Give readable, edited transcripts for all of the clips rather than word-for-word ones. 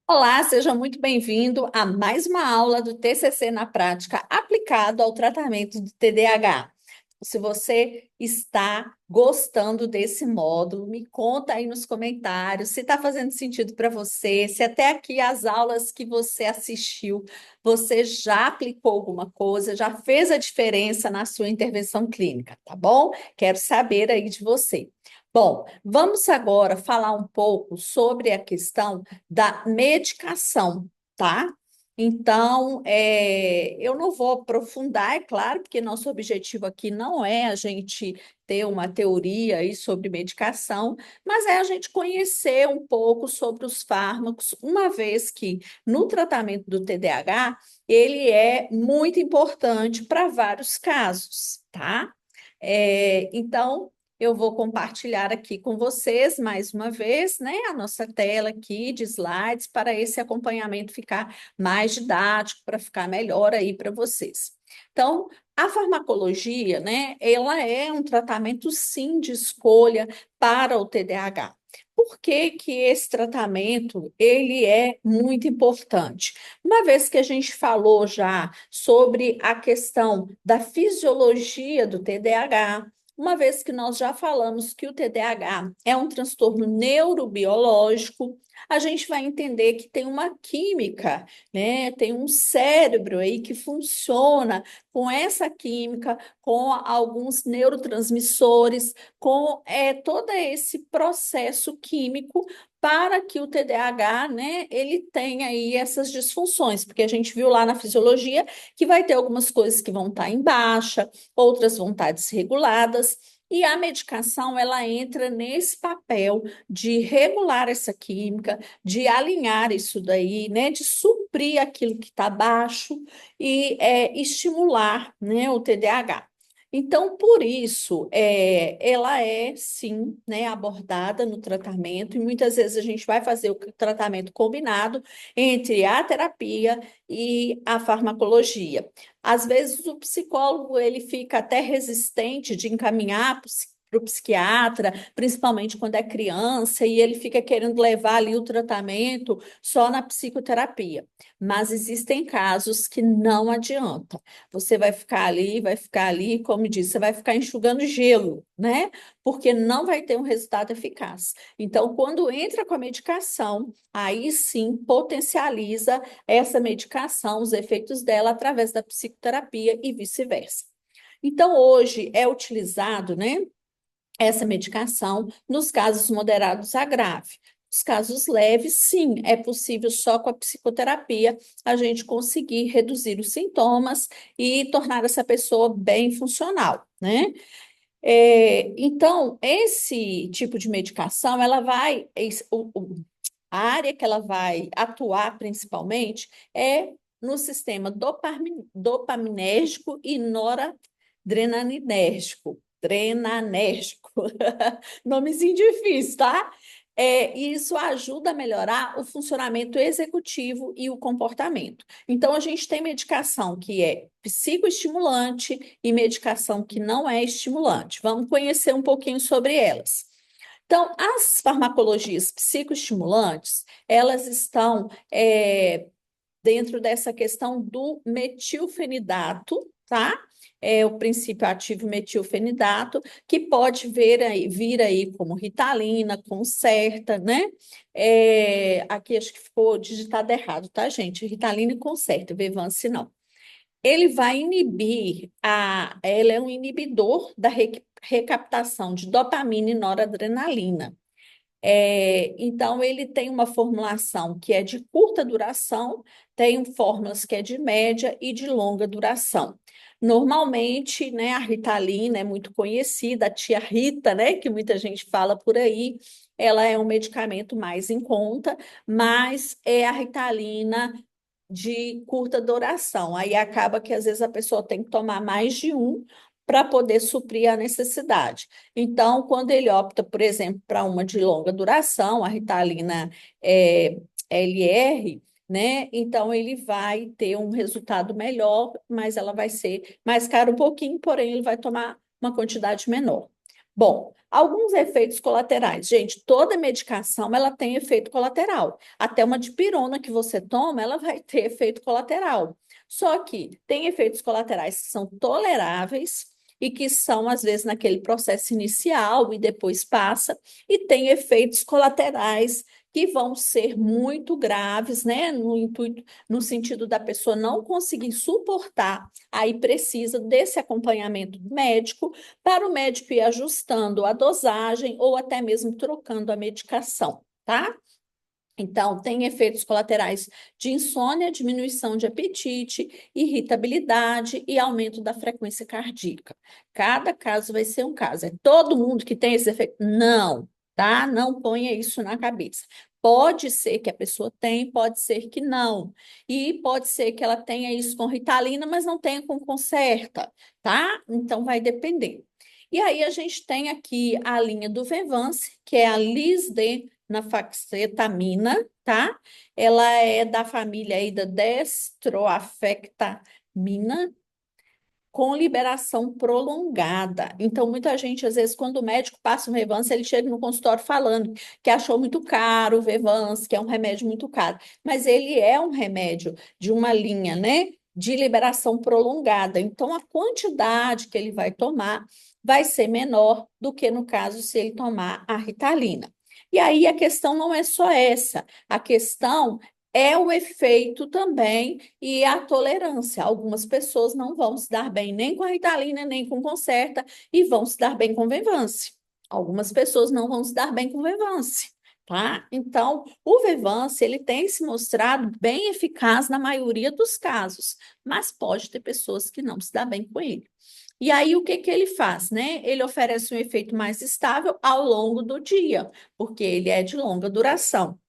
Olá, seja muito bem-vindo a mais uma aula do TCC na prática aplicado ao tratamento do TDAH. Se você está gostando desse módulo, me conta aí nos comentários se está fazendo sentido para você, se até aqui as aulas que você assistiu, você já aplicou alguma coisa, já fez a diferença na sua intervenção clínica, tá bom? Quero saber aí de você. Bom, vamos agora falar um pouco sobre a questão da medicação, tá? Então, eu não vou aprofundar, é claro, porque nosso objetivo aqui não é a gente ter uma teoria aí sobre medicação, mas é a gente conhecer um pouco sobre os fármacos, uma vez que no tratamento do TDAH ele é muito importante para vários casos, tá? Então, eu vou compartilhar aqui com vocês mais uma vez, né, a nossa tela aqui de slides para esse acompanhamento ficar mais didático, para ficar melhor aí para vocês. Então, a farmacologia, né, ela é um tratamento sim de escolha para o TDAH. Por que que esse tratamento ele é muito importante? Uma vez que a gente falou já sobre a questão da fisiologia do TDAH, uma vez que nós já falamos que o TDAH é um transtorno neurobiológico, a gente vai entender que tem uma química, né? Tem um cérebro aí que funciona com essa química, com alguns neurotransmissores, com todo esse processo químico para que o TDAH, né, ele tenha aí essas disfunções, porque a gente viu lá na fisiologia que vai ter algumas coisas que vão estar em baixa, outras vão estar desreguladas, e a medicação ela entra nesse papel de regular essa química, de alinhar isso daí, né, de suprir aquilo que está baixo e estimular, né, o TDAH. Então, por isso, ela é sim, né, abordada no tratamento, e muitas vezes a gente vai fazer o tratamento combinado entre a terapia e a farmacologia. Às vezes o psicólogo ele fica até resistente de encaminhar para o psiquiatra, principalmente quando é criança, e ele fica querendo levar ali o tratamento só na psicoterapia. Mas existem casos que não adianta. Você vai ficar ali, como disse, você vai ficar enxugando gelo, né? Porque não vai ter um resultado eficaz. Então, quando entra com a medicação, aí sim potencializa essa medicação, os efeitos dela através da psicoterapia e vice-versa. Então, hoje é utilizado, né, essa medicação nos casos moderados a grave. Os casos leves, sim, é possível só com a psicoterapia a gente conseguir reduzir os sintomas e tornar essa pessoa bem funcional, né? Então, esse tipo de medicação, ela vai, a área que ela vai atuar principalmente é no sistema dopaminérgico e noradrenalinérgico. Drenanérgico. Nomezinho difícil, tá? E isso ajuda a melhorar o funcionamento executivo e o comportamento. Então, a gente tem medicação que é psicoestimulante e medicação que não é estimulante. Vamos conhecer um pouquinho sobre elas. Então, as farmacologias psicoestimulantes, elas estão dentro dessa questão do metilfenidato, tá? É o princípio ativo metilfenidato, que pode vir aí como Ritalina, Concerta, né? Aqui acho que ficou digitado errado, tá, gente? Ritalina e Concerta, Vevance não. Ele vai inibir ela é um inibidor da recaptação de dopamina e noradrenalina. Então, ele tem uma formulação que é de curta duração, tem fórmulas que é de média e de longa duração. Normalmente, né, a Ritalina é muito conhecida, a tia Rita, né, que muita gente fala por aí, ela é um medicamento mais em conta, mas é a Ritalina de curta duração. Aí acaba que às vezes a pessoa tem que tomar mais de um para poder suprir a necessidade. Então, quando ele opta, por exemplo, para uma de longa duração, a Ritalina LR, né? Então ele vai ter um resultado melhor, mas ela vai ser mais cara um pouquinho, porém ele vai tomar uma quantidade menor. Bom, alguns efeitos colaterais. Gente, toda medicação ela tem efeito colateral. Até uma dipirona que você toma, ela vai ter efeito colateral. Só que tem efeitos colaterais que são toleráveis e que são, às vezes, naquele processo inicial e depois passa, e tem efeitos colaterais que vão ser muito graves, né? No sentido da pessoa não conseguir suportar, aí precisa desse acompanhamento médico para o médico ir ajustando a dosagem ou até mesmo trocando a medicação, tá? Então, tem efeitos colaterais de insônia, diminuição de apetite, irritabilidade e aumento da frequência cardíaca. Cada caso vai ser um caso. É todo mundo que tem esse efeito? Não, tá? Não ponha isso na cabeça. Pode ser que a pessoa tenha, pode ser que não. E pode ser que ela tenha isso com Ritalina, mas não tenha com Concerta, tá? Então, vai depender. E aí, a gente tem aqui a linha do Venvance, que é a lisdexamfetamina, tá? Ela é da família aí da destroafectamina, com liberação prolongada. Então, muita gente, às vezes, quando o médico passa um Revance, ele chega no consultório falando que achou muito caro o Revance, que é um remédio muito caro. Mas ele é um remédio de uma linha, né? De liberação prolongada. Então, a quantidade que ele vai tomar vai ser menor do que no caso se ele tomar a Ritalina. E aí a questão não é só essa, a questão é o efeito também e a tolerância. Algumas pessoas não vão se dar bem nem com a Ritalina, nem com Concerta, e vão se dar bem com Venvance. Algumas pessoas não vão se dar bem com Venvance, tá? Então, o Venvance, ele tem se mostrado bem eficaz na maioria dos casos, mas pode ter pessoas que não se dão bem com ele. E aí, o que que ele faz, né? Ele oferece um efeito mais estável ao longo do dia, porque ele é de longa duração.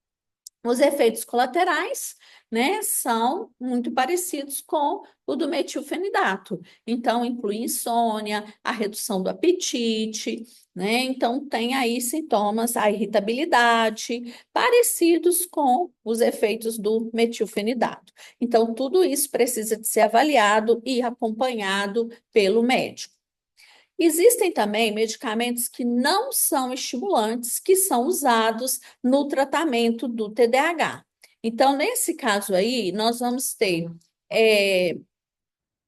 Os efeitos colaterais, né, são muito parecidos com o do metilfenidato. Então, inclui insônia, a redução do apetite, né? Então, tem aí sintomas, a irritabilidade, parecidos com os efeitos do metilfenidato. Então, tudo isso precisa de ser avaliado e acompanhado pelo médico. Existem também medicamentos que não são estimulantes, que são usados no tratamento do TDAH. Então, nesse caso aí, nós vamos ter é,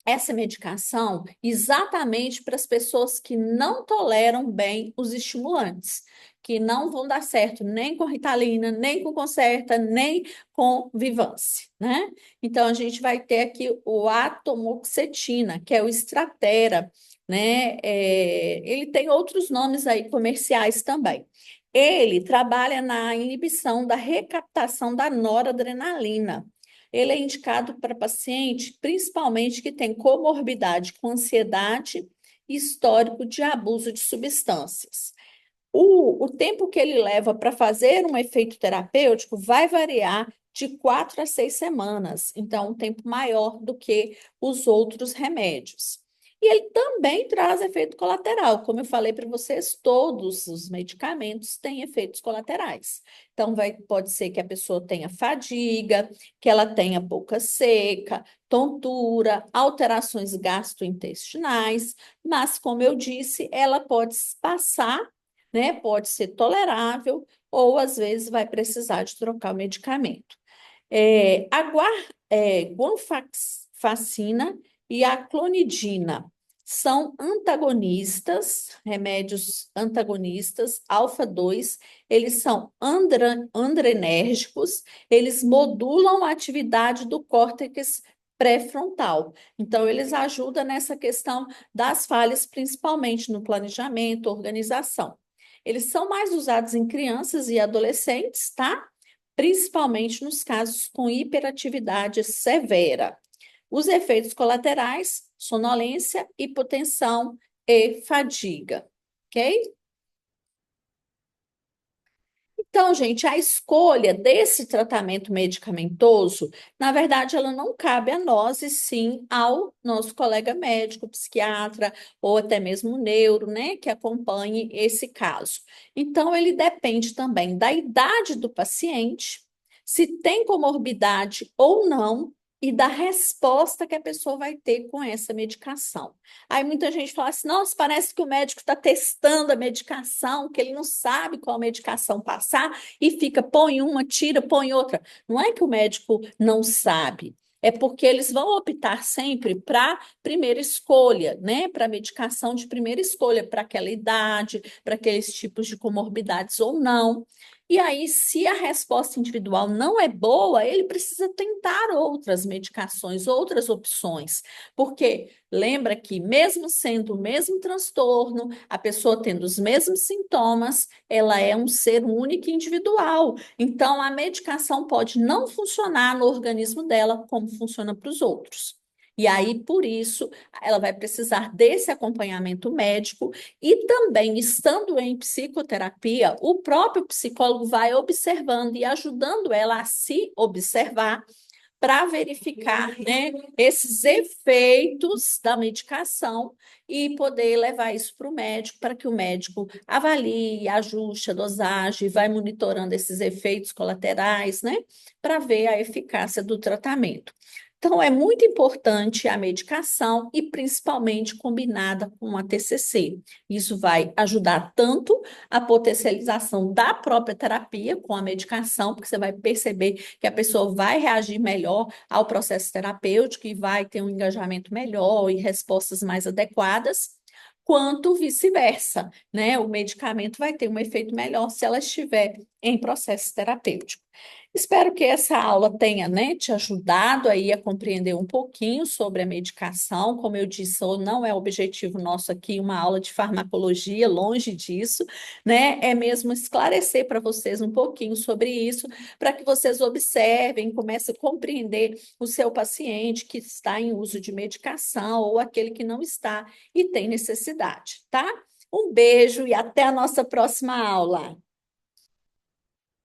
essa medicação exatamente para as pessoas que não toleram bem os estimulantes, que não vão dar certo nem com Ritalina, nem com Concerta, nem com Vivance, né? Então, a gente vai ter aqui o atomoxetina, que é o Strattera, né? Ele tem outros nomes aí comerciais também. Ele trabalha na inibição da recaptação da noradrenalina. Ele é indicado para paciente, principalmente que tem comorbidade com ansiedade e histórico de abuso de substâncias. O tempo que ele leva para fazer um efeito terapêutico vai variar de 4 a 6 semanas, então um tempo maior do que os outros remédios. E ele também traz efeito colateral. Como eu falei para vocês, todos os medicamentos têm efeitos colaterais. Então, pode ser que a pessoa tenha fadiga, que ela tenha boca seca, tontura, alterações gastrointestinais, mas, como eu disse, ela pode passar, né? Pode ser tolerável ou às vezes vai precisar de trocar o medicamento. Guanfacina e a clonidina são antagonistas, remédios antagonistas, alfa-2, eles são androgênicos, eles modulam a atividade do córtex pré-frontal. Então, eles ajudam nessa questão das falhas, principalmente no planejamento, organização. Eles são mais usados em crianças e adolescentes, tá? Principalmente nos casos com hiperatividade severa. Os efeitos colaterais, sonolência, hipotensão e fadiga, ok? Então, gente, a escolha desse tratamento medicamentoso, na verdade, ela não cabe a nós, e sim ao nosso colega médico, psiquiatra, ou até mesmo neuro, né, que acompanhe esse caso. Então, ele depende também da idade do paciente, se tem comorbidade ou não, e da resposta que a pessoa vai ter com essa medicação. Aí muita gente fala assim: nossa, parece que o médico está testando a medicação, que ele não sabe qual medicação passar e fica, põe uma, tira, põe outra. Não é que o médico não sabe. É porque eles vão optar sempre para primeira escolha, né? Para medicação de primeira escolha, para aquela idade, para aqueles tipos de comorbidades ou não. E aí, se a resposta individual não é boa, ele precisa tentar outras medicações, outras opções. Porque lembra que, mesmo sendo o mesmo transtorno, a pessoa tendo os mesmos sintomas, ela é um ser único e individual. Então, a medicação pode não funcionar no organismo dela como funciona para os outros. E aí, por isso, ela vai precisar desse acompanhamento médico e também, estando em psicoterapia, o próprio psicólogo vai observando e ajudando ela a se observar para verificar, né, esses efeitos da medicação e poder levar isso para o médico, para que o médico avalie, ajuste a dosagem, vai monitorando esses efeitos colaterais, né, para ver a eficácia do tratamento. Então, é muito importante a medicação e principalmente combinada com a TCC. Isso vai ajudar tanto a potencialização da própria terapia com a medicação, porque você vai perceber que a pessoa vai reagir melhor ao processo terapêutico e vai ter um engajamento melhor e respostas mais adequadas, quanto vice-versa, né? O medicamento vai ter um efeito melhor se ela estiver em processo terapêutico. Espero que essa aula tenha, né, te ajudado aí a compreender um pouquinho sobre a medicação. Como eu disse, não é objetivo nosso aqui uma aula de farmacologia, longe disso, né? É mesmo esclarecer para vocês um pouquinho sobre isso, para que vocês observem, comecem a compreender o seu paciente que está em uso de medicação ou aquele que não está e tem necessidade, tá? Um beijo e até a nossa próxima aula.